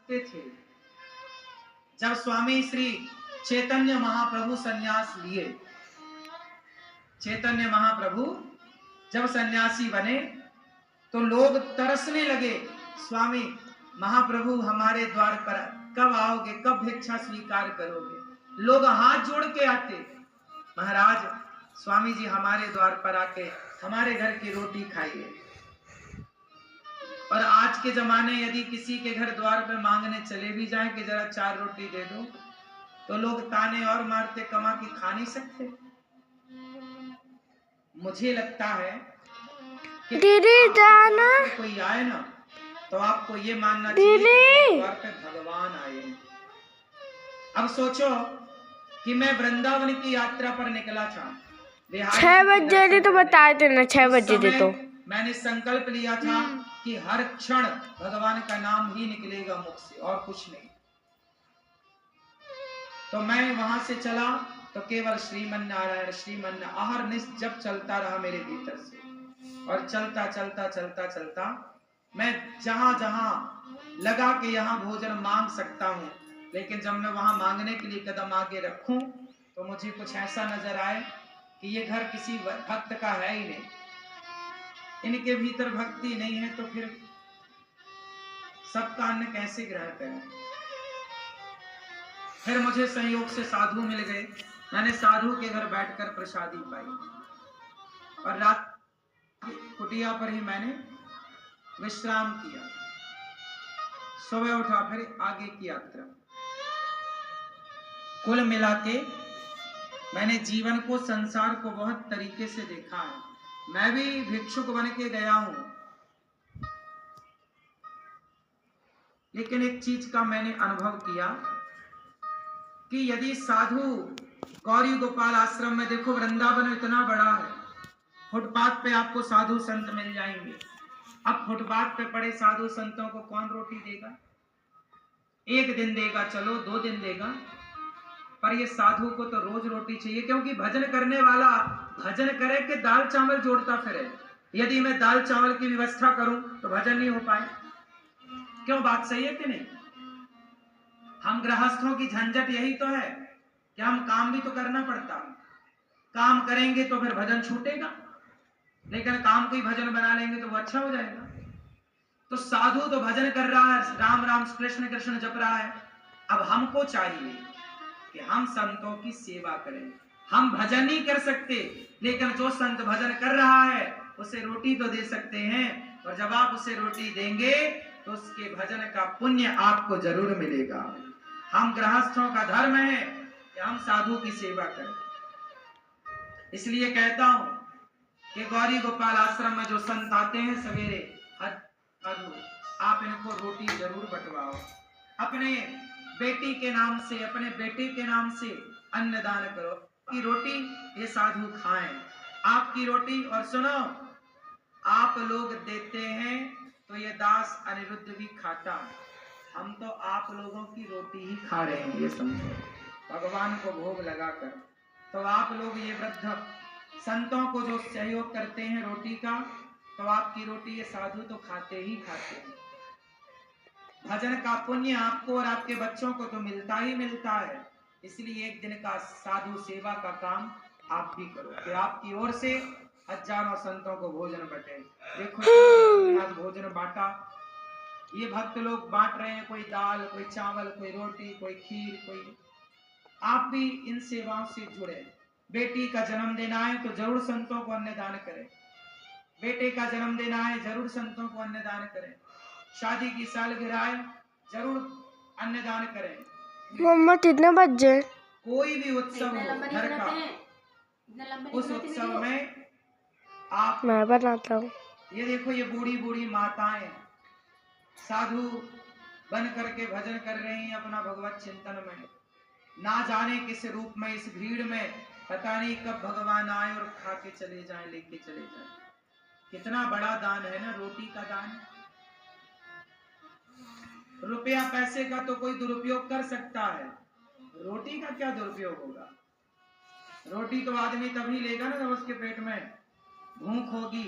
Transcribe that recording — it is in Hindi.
भुगते थे। जब स्वामी श्री चैतन्य महाप्रभु सन्यास लिए, चैतन्य महाप्रभु जब सन्यासी बने तो लोग तरसने लगे, स्वामी महाप्रभु हमारे द्वार पर कब आओगे, कब भिक्षा स्वीकार करोगे। लोग हाथ जोड़ के आते, महाराज स्वामी जी हमारे द्वार पर आके हमारे घर की रोटी खाइए। और आज के जमाने यदि किसी के घर द्वार पे मांगने चले भी जाएं कि जरा 4 रोटी दे दो, तो लोग ताने और मारते, कमा के खा नहीं सकते। मुझे लगता है कि जाना कोई आए ना तो आपको ये मानना चाहिए कि द्वार पे भगवान आए। अब सोचो कि मैं वृंदावन की यात्रा पर निकला था, 6 बजे तो बताए थे ना, 6 बजे तो मैंने संकल्प लिया था कि हर क्षण भगवान का नाम ही निकलेगा मुख से और कुछ नहीं। तो मैं वहां से चला तो केवल श्रीमन नारायण श्रीमन अहरनिश जब चलता रहा मेरे भीतर से। और चलता चलता चलता चलता मैं जहां जहां लगा कि यहाँ भोजन मांग सकता हूँ, लेकिन जब मैं वहां मांगने के लिए कदम आगे रखूं तो मुझे कुछ ऐसा नजर आए कि ये घर किसी भक्त का है ही नहीं, इनके भीतर भक्ति नहीं है, तो फिर सबका अन्न कैसे ग्रहण करें। फिर मुझे संयोग से साधु मिल गए, मैंने साधु के घर बैठकर प्रसादी पाई और रात कुटिया पर ही मैंने विश्राम किया। सुबह उठा फिर आगे की यात्रा। कुल मिला के मैंने जीवन को, संसार को बहुत तरीके से देखा है। मैं भी भिक्षुक बन के गया हूं, लेकिन एक चीज का मैंने अनुभव किया कि यदि साधु गौरी गोपाल आश्रम में, देखो वृंदावन इतना बड़ा है, फुटपाथ पे आपको साधु संत मिल जाएंगे। अब फुटपाथ पे पड़े साधु संतों को कौन रोटी देगा? एक दिन देगा, चलो 2 दिन देगा, पर ये साधु को तो रोज रोटी चाहिए, क्योंकि भजन करने वाला भजन करे कि दाल चावल जोड़ता फिरे। यदि मैं दाल चावल की व्यवस्था करूं तो भजन नहीं हो पाए। क्यों? बात सही है कि नहीं? हम गृहस्थों की झंझट यही तो है कि हम काम भी तो करना पड़ता है। काम करेंगे तो फिर भजन छूटेगा, लेकिन काम को ही भजन बना लेंगे तो वो अच्छा हो जाएगा। तो साधु तो भजन कर रहा है, राम राम कृष्ण कृष्ण जप रहा है। अब हमको चाहिए कि हम संतों की सेवा करें। हम भजन नहीं कर सकते, लेकिन जो संत भजन कर रहा है उसे रोटी तो दे सकते हैं, और जब आप उसे रोटी देंगे तो उसके भजन का पुण्य आपको जरूर मिलेगा। हम गृहस्थों का धर्म है कि हम साधु की सेवा करें। इसलिए कहता हूं कि गौरी गोपाल आश्रम में जो संत आते हैं सवेरे, आप इनको रोटी जरूर बंटवाओ। अपने बेटी के नाम से, अपने बेटे के नाम से अन्नदान करो कि रोटी ये साधु खाएं, आपकी रोटी। और सुनो, आप लोग देते हैं तो ये दास अनिरुद्ध भी खाता है। हम तो आप लोगों की रोटी ही खा रहे हैं, ये समझो, भगवान को भोग लगाकर। तो आप लोग ये वृद्ध संतों को जो सहयोग करते हैं रोटी का, तो आपकी रोटी ये साधु तो खाते ही खाते हैं। भजन का पुण्य आपको और आपके बच्चों को तो मिलता ही मिलता है। इसलिए एक दिन का साधु सेवा का काम आप भी करो कि आपकी ओर से हजारों संतों को भोजन बटे। देखो आज भोजन बांटा, ये भक्त लोग बांट रहे हैं, कोई दाल, कोई चावल, कोई रोटी, कोई खीर, कोई। आप भी इन सेवाओं से जुड़े। बेटी का जन्मदिन आए तो जरूर संतों को अन्नदान करें, बेटे का जन्मदिन आए जरूर संतों को अन्नदान करें, शादी की सालगिरह आए जरूर अन्नदान करें। मम्मा कितने बजे? कोई भी उत्सव हो घर का, उस उत्सव में आप, मैं बनाता हूँ। ये देखो ये बूढ़ी बूढ़ी माताएं साधु बन करके भजन कर रही हैं अपना भगवत चिंतन में। ना जाने किस रूप में इस भीड़ में, पता नहीं कब भगवान आए और खा के चले जाएं, लेके चले जाएं। कितना बड़ा दान है ना रोटी का दान। रुपया पैसे का तो कोई दुरुपयोग कर सकता है, रोटी का क्या दुरुपयोग होगा? रोटी तो आदमी तभी लेगा ना जब उसके पेट में भूख होगी।